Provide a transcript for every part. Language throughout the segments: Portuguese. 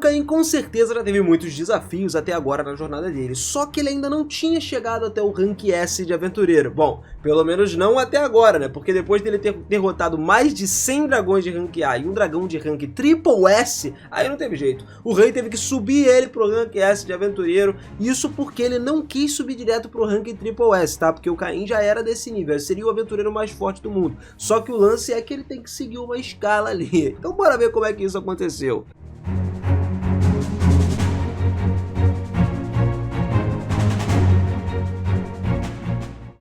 Caim com certeza já teve muitos desafios até agora na jornada dele, só que ele ainda não tinha chegado até o rank S de aventureiro. Bom, pelo menos não até agora, né? Porque depois dele ter derrotado mais de 100 dragões de rank A e um dragão de rank Triple S, aí não teve jeito. O rei teve que subir ele pro rank S de aventureiro, isso porque ele não quis subir direto pro rank Triple S, tá? Porque o Caim já era desse nível, seria o aventureiro mais forte do mundo. Só que o lance é que ele tem que seguir uma escala ali. Então bora ver como é que isso aconteceu.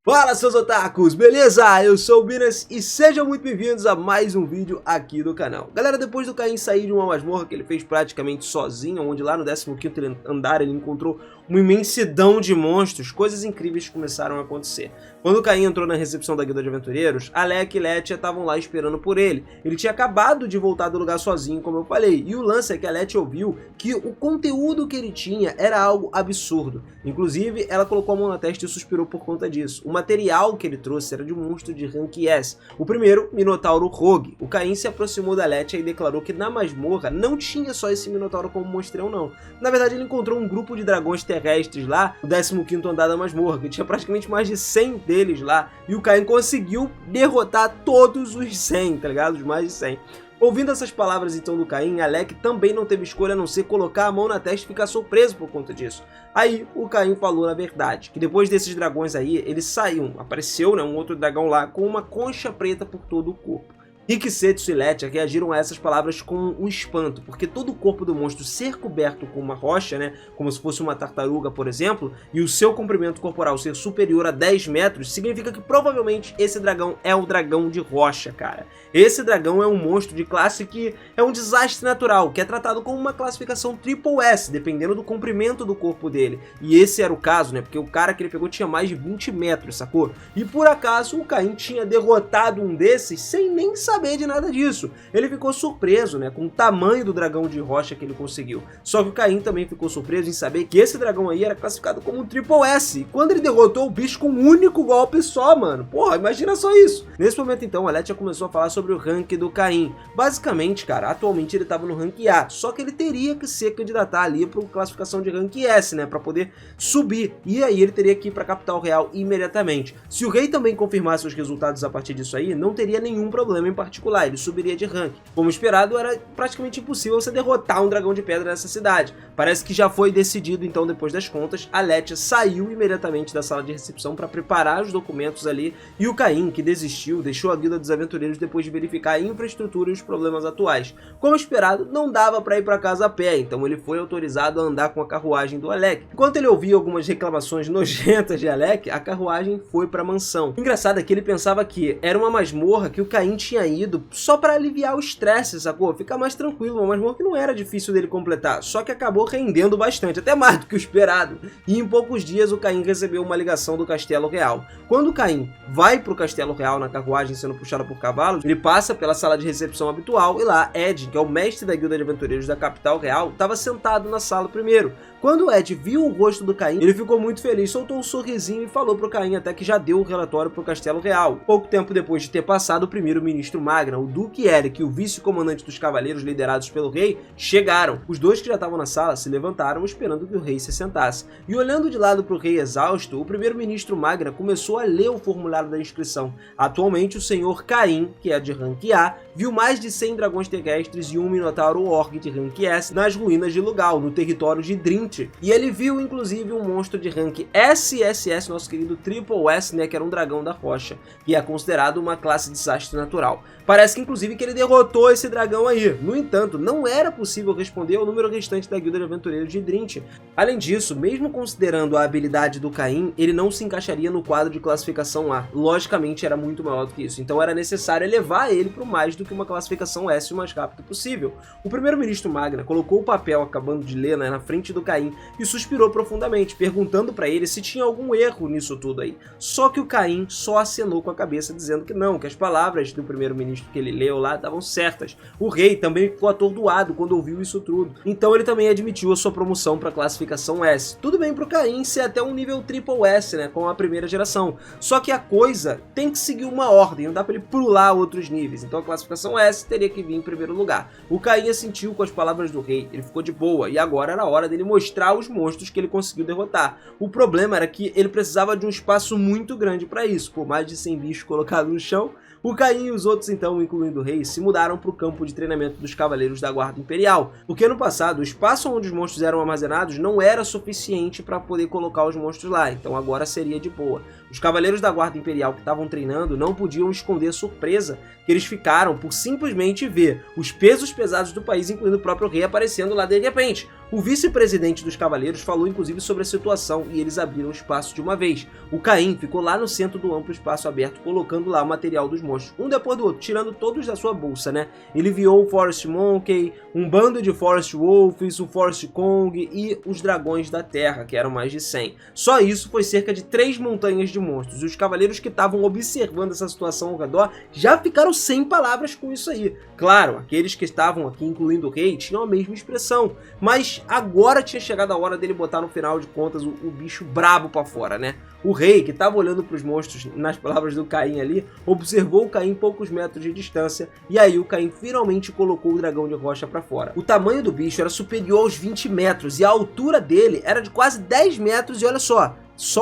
Fala, seus otakus, beleza? Eu sou o Binas e sejam muito bem-vindos a mais um vídeo aqui do canal. Galera, depois do Caim sair de uma masmorra que ele fez praticamente sozinho, onde lá no 15º andar ele encontrou uma imensidão de monstros, coisas incríveis começaram a acontecer. Quando o Caim entrou na recepção da Guilda de Aventureiros, Alec e Letia estavam lá esperando por ele. Ele tinha acabado de voltar do lugar sozinho, como eu falei, e o lance é que a Letia ouviu que o conteúdo que ele tinha era algo absurdo. Inclusive, ela colocou a mão na testa e suspirou por conta disso. O material que ele trouxe era de um monstro de rank S. O primeiro, Minotauro Rogue. O Caim se aproximou da Letia e declarou que na masmorra não tinha só esse Minotauro como monstrão, não. Na verdade, ele encontrou um grupo de dragões terrestres lá, no 15º andar da masmorra, que tinha praticamente mais de 100 deles lá, e o Caim conseguiu derrotar todos os 100, tá ligado? Os mais de 100. Ouvindo essas palavras então do Caim, Alec também não teve escolha a não ser colocar a mão na testa e ficar surpreso por conta disso. Aí o Caim falou na verdade, que depois desses dragões aí, eles saíam, apareceu, né, um outro dragão lá com uma concha preta por todo o corpo. Riksetsu e Letia reagiram a essas palavras com um espanto, porque todo o corpo do monstro ser coberto com uma rocha, né, como se fosse uma tartaruga, por exemplo, e o seu comprimento corporal ser superior a 10 metros, significa que provavelmente esse dragão é o dragão de rocha, cara. Esse dragão é um monstro de classe que é um desastre natural, que é tratado como uma classificação Triple S, dependendo do comprimento do corpo dele. E esse era o caso, né, porque o cara que ele pegou tinha mais de 20 metros, sacou? E por acaso o Caim tinha derrotado um desses sem nem saber de nada disso. Ele ficou surpreso, né, com o tamanho do dragão de rocha que ele conseguiu. Só que o Caim também ficou surpreso em saber que esse dragão aí era classificado como um Triple S. E quando ele derrotou o bicho com um único golpe só, mano. Porra, imagina só isso. Nesse momento então, a Letia começou a falar sobre o rank do Caim. Basicamente, cara, atualmente ele tava no rank A, só que ele teria que se candidatar ali para classificação de rank S, né, para poder subir. E aí ele teria que ir para a capital real imediatamente. Se o rei também confirmasse os resultados a partir disso aí, não teria nenhum problema em particular, ele subiria de rank. Como esperado, era praticamente impossível você derrotar um dragão de pedra nessa cidade. Parece que já foi decidido, então, depois das contas, a Letia saiu imediatamente da sala de recepção para preparar os documentos ali, e o Caim, que desistiu, deixou a Guilda dos Aventureiros depois de verificar a infraestrutura e os problemas atuais. Como esperado, não dava para ir para casa a pé, então ele foi autorizado a andar com a carruagem do Alec. Enquanto ele ouvia algumas reclamações nojentas de Alec, a carruagem foi para a mansão. O engraçado é que ele pensava que era uma masmorra que o Caim tinha ido só para aliviar o estresse, sacou? Ficar mais tranquilo, uma masmorra que não era difícil dele completar, só que acabou rendendo bastante, até mais do que o esperado. E em poucos dias o Caim recebeu uma ligação do Castelo Real. Quando o Caim vai pro Castelo Real na carruagem sendo puxado por cavalos, ele passa pela sala de recepção habitual e lá Ed, que é o mestre da Guilda de Aventureiros da capital real, estava sentado na sala primeiro. Quando o Ed viu o rosto do Caim, ele ficou muito feliz, soltou um sorrisinho e falou pro Caim até que já deu o relatório pro Castelo Real. Pouco tempo depois de ter passado, o primeiro-ministro Magna, o Duque Eric e o vice-comandante dos cavaleiros liderados pelo rei chegaram. Os dois que já estavam na sala se levantaram esperando que o rei se sentasse. E olhando de lado pro rei exausto, o primeiro-ministro Magna começou a ler o formulário da inscrição. Atualmente, o senhor Caim, que é de rank A, viu mais de 100 dragões terrestres e um Minotauro Orc de rank S nas ruínas de Lugal, no território de Drint. E ele viu, inclusive, um monstro de rank SSS, nosso querido Triple S, né, que era um dragão da rocha, que é considerado uma classe de desastre natural. Parece que, inclusive, que ele derrotou esse dragão aí. No entanto, não era possível responder ao número restante da Guilda de Aventureiros de Drint. Além disso, mesmo considerando a habilidade do Caim, ele não se encaixaria no quadro de classificação A. Logicamente, era muito maior do que isso. Então, era necessário elevar ele para mais do que uma classificação S o mais rápido possível. O primeiro-ministro Magna colocou o papel, acabando de ler, né, na frente do Caim e suspirou profundamente, perguntando para ele se tinha algum erro nisso tudo aí. Só que o Caim só acenou com a cabeça, dizendo que não, que as palavras do primeiro-ministro primeiro-ministro que ele leu lá estavam certas. O rei também ficou atordoado quando ouviu isso tudo. Então ele também admitiu a sua promoção para a classificação S. Tudo bem pro Caim ser até um nível Triple S, né, com a primeira geração. Só que a coisa tem que seguir uma ordem, não dá para ele pular outros níveis. Então a classificação S teria que vir em primeiro lugar. O Caim assentiu com as palavras do rei, ele ficou de boa e agora era a hora dele mostrar os monstros que ele conseguiu derrotar. O problema era que ele precisava de um espaço muito grande para isso, por mais de 100 bichos colocados no chão. O Caim e os outros então, incluindo o rei, se mudaram para o campo de treinamento dos Cavaleiros da Guarda Imperial, porque no passado o espaço onde os monstros eram armazenados não era suficiente para poder colocar os monstros lá, então agora seria de boa. Os Cavaleiros da Guarda Imperial que estavam treinando não podiam esconder a surpresa que eles ficaram por simplesmente ver os pesos pesados do país, incluindo o próprio rei, aparecendo lá de repente. O vice-presidente dos Cavaleiros falou inclusive sobre a situação e eles abriram o espaço de uma vez. O Caim ficou lá no centro do amplo espaço aberto, colocando lá o material dos monstros, um depois do outro, tirando todos da sua bolsa, né? Ele viu o Forest Monkey, um bando de Forest Wolves, o Forest Kong e os Dragões da Terra, que eram mais de 100. Só isso foi cerca de 3 montanhas de monstros, e os Cavaleiros que estavam observando essa situação ao redor já ficaram sem palavras com isso aí. Claro, aqueles que estavam aqui, incluindo o rei, tinham a mesma expressão, mas agora tinha chegado a hora dele botar no final de contas o bicho brabo pra fora, né? O rei, que estava olhando para os monstros, nas palavras do Caim ali, observou o Caim poucos metros de distância, e aí o Caim finalmente colocou o dragão de rocha para fora. O tamanho do bicho era superior aos 20 metros, e a altura dele era de quase 10 metros, e olha só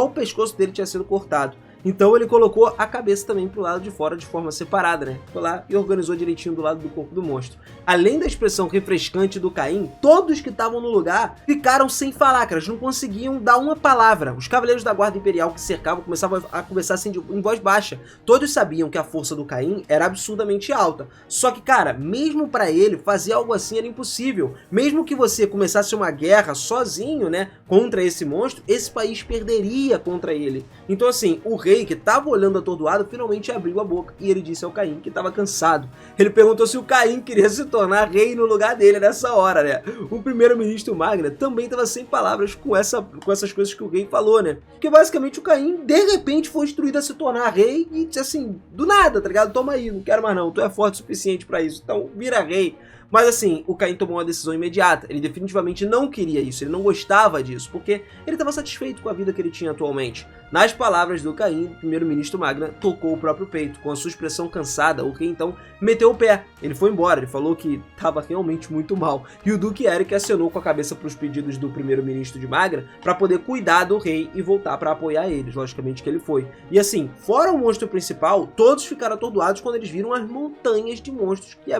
o pescoço dele tinha sido cortado. Então ele colocou a cabeça também pro lado de fora de forma separada, né? Foi lá e organizou direitinho do lado do corpo do monstro. Além da expressão refrescante do Caim, todos que estavam no lugar ficaram sem falar, cara. Eles não conseguiam dar uma palavra. Os Cavaleiros da Guarda Imperial que cercavam começavam a conversar assim em voz baixa. Todos sabiam que a força do Caim era absurdamente alta. Só que, cara, mesmo pra ele, fazer algo assim era impossível. Mesmo que você começasse uma guerra sozinho, né, contra esse monstro, esse país perderia contra ele. Então, assim, o rei, que estava olhando atordoado, finalmente abriu a boca e ele disse ao Caim que estava cansado. Ele perguntou se o Caim queria se tornar rei no lugar dele nessa hora, né? O primeiro-ministro Magna também estava sem palavras com essas coisas que o rei falou, né? Porque basicamente o Caim, de repente, foi instruído a se tornar rei e disse assim, do nada, tá ligado? Toma aí, não quero mais não, tu é forte o suficiente para isso, então vira rei. Mas assim, o Caim tomou uma decisão imediata, ele definitivamente não queria isso, ele não gostava disso, porque ele estava satisfeito com a vida que ele tinha atualmente. Nas palavras do Caim, o primeiro-ministro Magna tocou o próprio peito, com a sua expressão cansada, o rei então meteu o pé, ele foi embora, ele falou que estava realmente muito mal, e o Duque Eric acionou com a cabeça para os pedidos do primeiro-ministro de Magna, para poder cuidar do rei e voltar para apoiar eles, logicamente que ele foi. E assim, fora o monstro principal, todos ficaram atordoados quando eles viram as montanhas de monstros que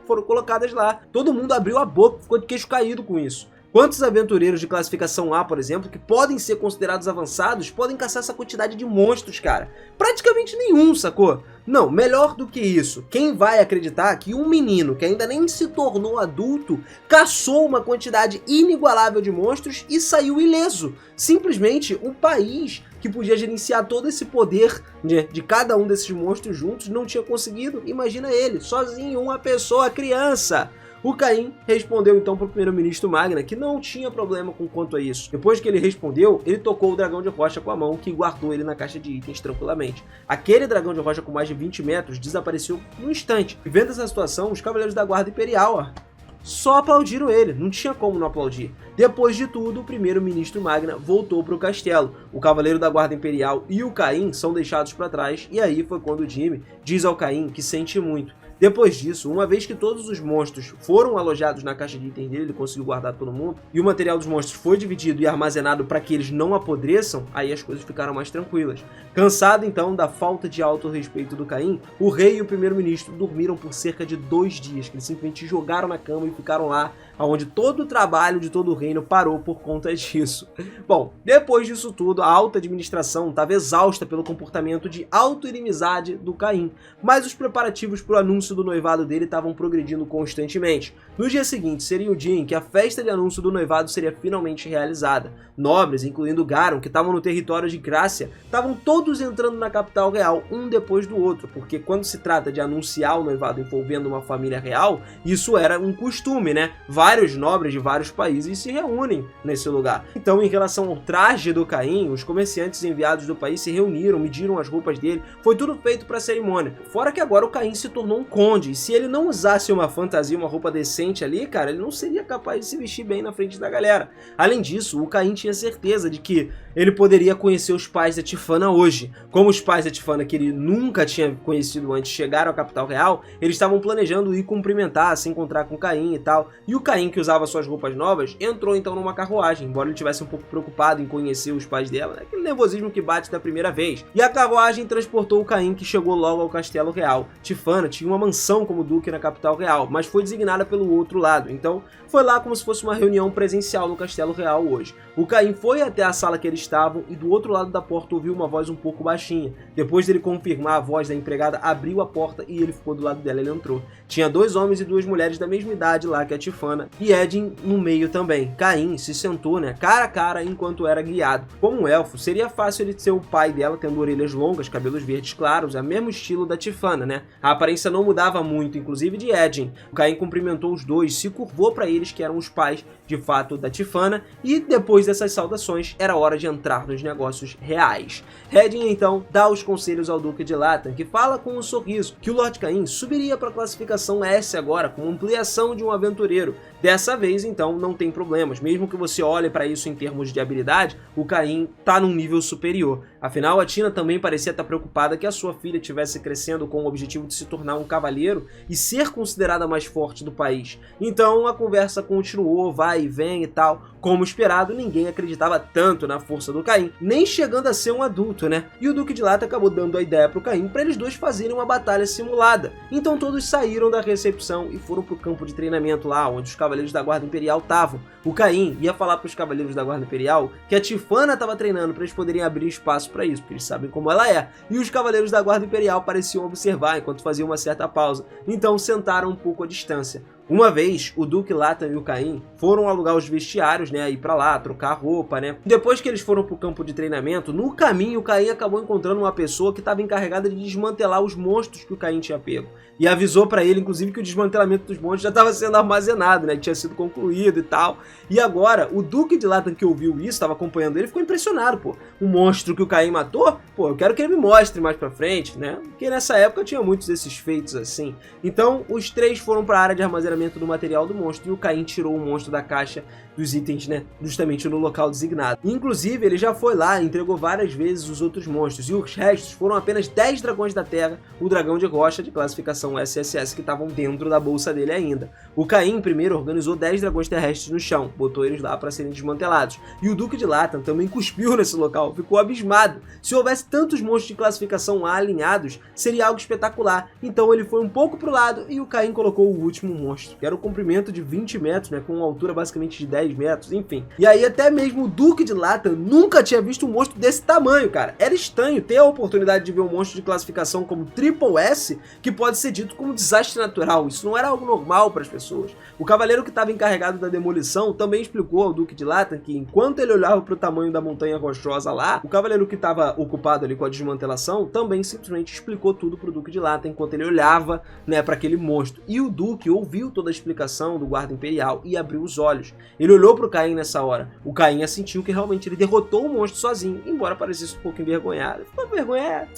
foram colocadas lá. Todo mundo abriu a boca, ficou de queixo caído com isso. Quantos aventureiros de classificação A, por exemplo, que podem ser considerados avançados, podem caçar essa quantidade de monstros, cara? Praticamente nenhum, sacou? Não, melhor do que isso, quem vai acreditar que um menino que ainda nem se tornou adulto caçou uma quantidade inigualável de monstros e saiu ileso? Simplesmente um país que podia gerenciar todo esse poder de cada um desses monstros juntos não tinha conseguido. Imagina ele, sozinho, uma pessoa, criança. O Caim respondeu então para o primeiro-ministro Magna que não tinha problema com quanto a isso. Depois que ele respondeu, ele tocou o dragão de rocha com a mão, que guardou ele na caixa de itens tranquilamente. Aquele dragão de rocha com mais de 20 metros desapareceu num instante. E vendo essa situação, os Cavaleiros da Guarda Imperial só aplaudiram ele, não tinha como não aplaudir. Depois de tudo, o primeiro-ministro Magna voltou para o castelo. O Cavaleiro da Guarda Imperial e o Caim são deixados para trás, e aí foi quando o Jimmy diz ao Caim que sente muito. Depois disso, uma vez que todos os monstros foram alojados na caixa de itens dele, ele conseguiu guardar todo mundo, e o material dos monstros foi dividido e armazenado para que eles não apodreçam, aí as coisas ficaram mais tranquilas. Cansado então da falta de autorrespeito do Caim, o rei e o primeiro-ministro dormiram por cerca de 2 dias, que eles simplesmente jogaram na cama e ficaram lá, onde todo o trabalho de todo o reino parou por conta disso. Bom, depois disso tudo, a alta administração estava exausta pelo comportamento de auto-inimizade do Caim, mas os preparativos para o anúncio do noivado dele estavam progredindo constantemente. No dia seguinte seria o dia em que a festa de anúncio do noivado seria finalmente realizada. Nobres, incluindo Garon, que estavam no território de Grácia, estavam todos entrando na capital real, um depois do outro, porque quando se trata de anunciar o noivado envolvendo uma família real, isso era um costume, né? vários nobres de vários países se reúnem nesse lugar. Então, em relação ao traje do Caim, os comerciantes enviados do país se reuniram, mediram as roupas dele, foi tudo feito para a cerimônia. Fora que agora o Caim se tornou um conde, e se ele não usasse uma fantasia, uma roupa decente ali, cara, ele não seria capaz de se vestir bem na frente da galera. Além disso, o Caim tinha certeza de que ele poderia conhecer os pais da Tifana hoje. Como os pais da Tifana, que ele nunca tinha conhecido antes, chegaram à capital real, eles estavam planejando ir cumprimentar, se encontrar com o Caim e tal. E o Caim, que usava suas roupas novas, entrou então numa carruagem, embora ele estivesse um pouco preocupado em conhecer os pais dela, né? Aquele nervosismo que bate da primeira vez. E a carruagem transportou o Caim, que chegou logo ao castelo real. Tifana tinha uma mansão como duque na capital real, mas foi designada pelo outro lado, então foi lá como se fosse uma reunião presencial no castelo real hoje. O Caim foi até a sala que eles estavam e do outro lado da porta ouviu uma voz um pouco baixinha. Depois dele confirmar, a voz da empregada abriu a porta e ele ficou do lado dela, ele entrou. Tinha 2 homens e 2 mulheres da mesma idade lá que a Tifana e Edin no meio também. Caim se sentou, né, cara a cara enquanto era guiado. Como um elfo, seria fácil ele ser o pai dela, tendo orelhas longas, cabelos verdes claros, é o mesmo estilo da Tifana, né? A aparência não mudava muito, inclusive de Edin. O Caim cumprimentou os dois, se curvou para eles que eram os pais de fato da Tifana e depois dessas saudações era hora de entrar nos negócios reais. Edin então dá os conselhos ao Duque de Latan, que fala com um sorriso que o Lord Caim subiria para a classificação S agora, com ampliação de um aventureiro. Dessa vez então não tem problemas, mesmo que você olhe para isso em termos de habilidade, o Caim tá num nível superior. Afinal, a Tina também parecia estar preocupada que a sua filha estivesse crescendo com o objetivo de se tornar um cavaleiro e ser considerada a mais forte do país. Então a conversa continuou, vai e vem e tal. Como esperado, ninguém acreditava tanto na força do Caim, nem chegando a ser um adulto, né? E o Duque de Latan acabou dando a ideia pro Caim para eles dois fazerem uma batalha simulada. Então todos saíram da recepção e foram pro campo de treinamento lá, onde os cavaleiros da Guarda Imperial estavam. O Caim ia falar pros cavaleiros da Guarda Imperial que a Tifana estava treinando para eles poderem abrir espaço para isso, porque eles sabem como ela é. E os cavaleiros da Guarda Imperial pareciam observar enquanto faziam uma certa pausa, então sentaram um pouco à distância. Uma vez, o Duque Latan e o Caim foram alugar os vestiários, né, ir pra lá, trocar roupa, né. Depois que eles foram pro campo de treinamento, no caminho o Caim acabou encontrando uma pessoa que estava encarregada de desmantelar os monstros que o Caim tinha pego. E avisou pra ele, inclusive, que o desmantelamento dos monstros já estava sendo armazenado, né, que tinha sido concluído e tal. E agora, o Duque de Latan que ouviu isso, estava acompanhando ele, ficou impressionado, pô. O monstro que o Caim matou, pô, eu quero que ele me mostre mais pra frente, né, porque nessa época tinha muitos desses feitos assim. Então, os 3 foram pra área de armazenamento do material do monstro e o Caim tirou o monstro da caixa dos itens, né, justamente no local designado. Inclusive, ele já foi lá e entregou várias vezes os outros monstros, e os restos foram apenas 10 dragões da terra, o dragão de rocha de classificação SSS que estavam dentro da bolsa dele ainda. O Caim primeiro organizou 10 dragões terrestres no chão, botou eles lá para serem desmantelados, e o Duque de Latan também cuspiu nesse local, ficou abismado. Se houvesse tantos monstros de classificação A alinhados, seria algo espetacular. Então ele foi um pouco pro lado e o Caim colocou o último monstro, que era o comprimento de 20 metros, né, com uma altura basicamente de 10 metros, enfim. E aí até mesmo o Duque de Latan nunca tinha visto um monstro desse tamanho, cara. Era estranho ter a oportunidade de ver um monstro de classificação como Triple S, que pode ser dito como desastre natural. Isso não era algo normal para as pessoas. O cavaleiro que estava encarregado da demolição também explicou ao Duque de Latan que enquanto ele olhava para o tamanho da montanha rochosa lá, o cavaleiro que estava ocupado ali com a desmantelação também simplesmente explicou tudo para o Duque de Latan enquanto ele olhava, né, para aquele monstro. E o Duque ouviu toda a explicação do guarda imperial e abriu os olhos. Ele olhou para o Caim nessa hora. O Caim sentiu que realmente ele derrotou o monstro sozinho, embora parecesse um pouco envergonhado. Ficou envergonhado.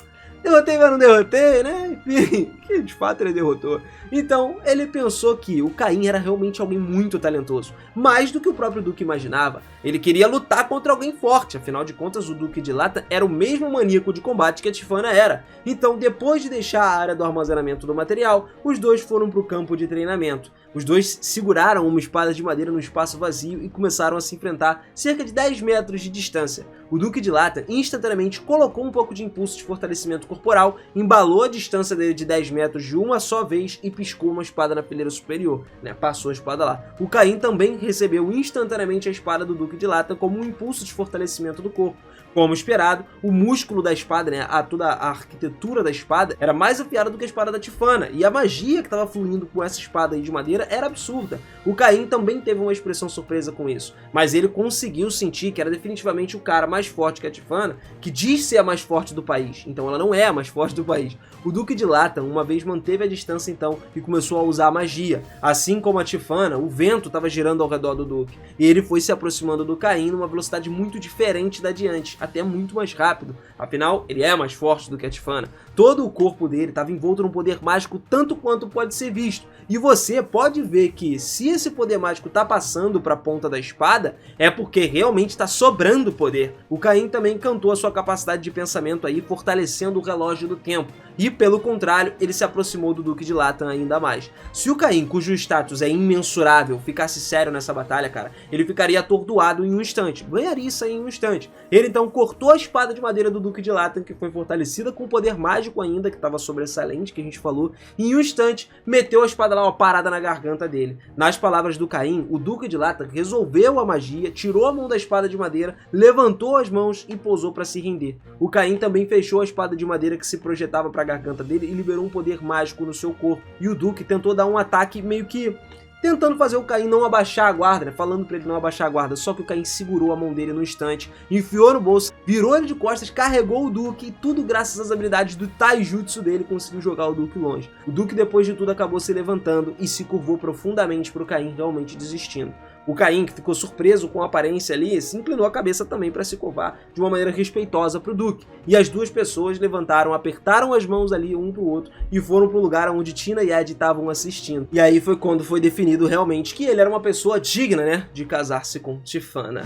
Derrotei, mas não derrotei, né? Enfim, que de fato ele derrotou. Então, ele pensou que o Caim era realmente alguém muito talentoso. Mais do que o próprio Duque imaginava. Ele queria lutar contra alguém forte. Afinal de contas, o Duque de Latan era o mesmo maníaco de combate que a Tifana era. Então, depois de deixar a área do armazenamento do material, os dois foram para o campo de treinamento. Os dois seguraram uma espada de madeira no espaço vazio e começaram a se enfrentar cerca de 10 metros de distância. O Duque de Latan instantaneamente colocou um pouco de impulso de fortalecimento corporal, embalou a distância dele de 10 metros de uma só vez e piscou uma espada na fileira superior, né? Passou a espada lá. O Caim também recebeu instantaneamente a espada do Duque de Latan como um impulso de fortalecimento do corpo. Como esperado, o músculo da espada, né, toda a arquitetura da espada era mais afiada do que a espada da Tifana, e a magia que estava fluindo com essa espada aí de madeira era absurda. O Caim também teve uma expressão surpresa com isso, mas ele conseguiu sentir que era definitivamente o cara mais forte que a Tifana, que diz ser a mais forte do país, então ela não é a mais forte do país. O Duque de Latham uma vez manteve a distância então e começou a usar a magia. Assim como a Tifanna, o vento estava girando ao redor do Duque, e ele foi se aproximando do Caim numa velocidade muito diferente da de antes, até muito mais rápido. Afinal, ele é mais forte do que a Tifanna. Todo o corpo dele estava envolto num poder mágico tanto quanto pode ser visto. E você pode ver que se esse poder mágico está passando para a ponta da espada, é porque realmente está sobrando poder. O Caim também cantou a sua capacidade de pensamento aí, fortalecendo o relógio do tempo. E pelo contrário, ele se aproximou do Duque de Latham ainda mais. Se o Caim, cujo status é imensurável, ficasse sério nessa batalha, cara, ele ficaria atordoado em um instante. Ganharia isso aí em um instante. Ele então cortou a espada de madeira do Duque de Latham, que foi fortalecida com o poder mágico ainda, que estava sobressalente, que a gente falou, e em um instante meteu a espada lá, uma parada na garganta dele. Nas palavras do Caim, o Duque de Latham resolveu a magia, tirou a mão da espada de madeira, levantou as mãos e pousou para se render. O Caim também fechou a espada de madeira que se projetava para a garganta dele e liberou um poder mágico no seu corpo. E o Duque tentou dar um ataque meio que tentando fazer o Caim não abaixar a guarda, né? Falando pra ele não abaixar a guarda, só que o Caim segurou a mão dele no instante, enfiou no bolso, virou ele de costas, carregou o Duque e tudo graças às habilidades do taijutsu dele conseguiu jogar o Duque longe. O Duque depois de tudo acabou se levantando e se curvou profundamente pro Caim, realmente desistindo. O Caim, que ficou surpreso com a aparência ali, se inclinou a cabeça também para se curvar de uma maneira respeitosa para o Duque. E as duas pessoas levantaram, apertaram as mãos ali um pro outro e foram pro lugar onde Tina e Ed estavam assistindo. E aí foi quando foi definido realmente que ele era uma pessoa digna, né, de casar-se com Tifanna.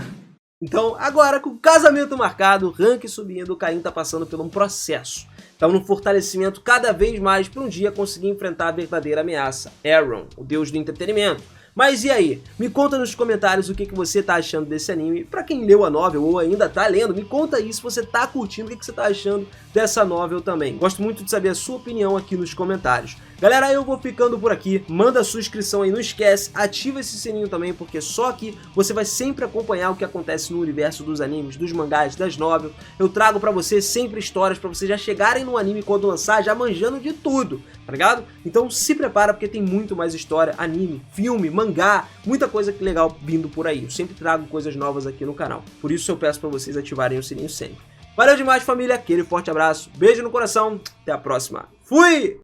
Então, agora com o casamento marcado, o ranking subindo, o Caim tá passando por um processo. Tá num fortalecimento cada vez mais para um dia conseguir enfrentar a verdadeira ameaça, Aaron, o deus do entretenimento. Mas e aí? Me conta nos comentários o que você tá achando desse anime. Pra quem leu a novel ou ainda tá lendo, me conta aí se você tá curtindo, o que você tá achando dessa novel também. Gosto muito de saber a sua opinião aqui nos comentários. Galera, eu vou ficando por aqui. Manda a sua inscrição aí, não esquece. Ativa esse sininho também, porque só aqui você vai sempre acompanhar o que acontece no universo dos animes, dos mangás, das novels. Eu trago pra você sempre histórias pra vocês já chegarem no anime quando lançar, já manjando de tudo, tá ligado? Então se prepara porque tem muito mais história, anime, filme, mangá, muita coisa legal vindo por aí. Eu sempre trago coisas novas aqui no canal. Por isso eu peço pra vocês ativarem o sininho sempre. Valeu demais, família. Aquele forte abraço. Beijo no coração. Até a próxima. Fui!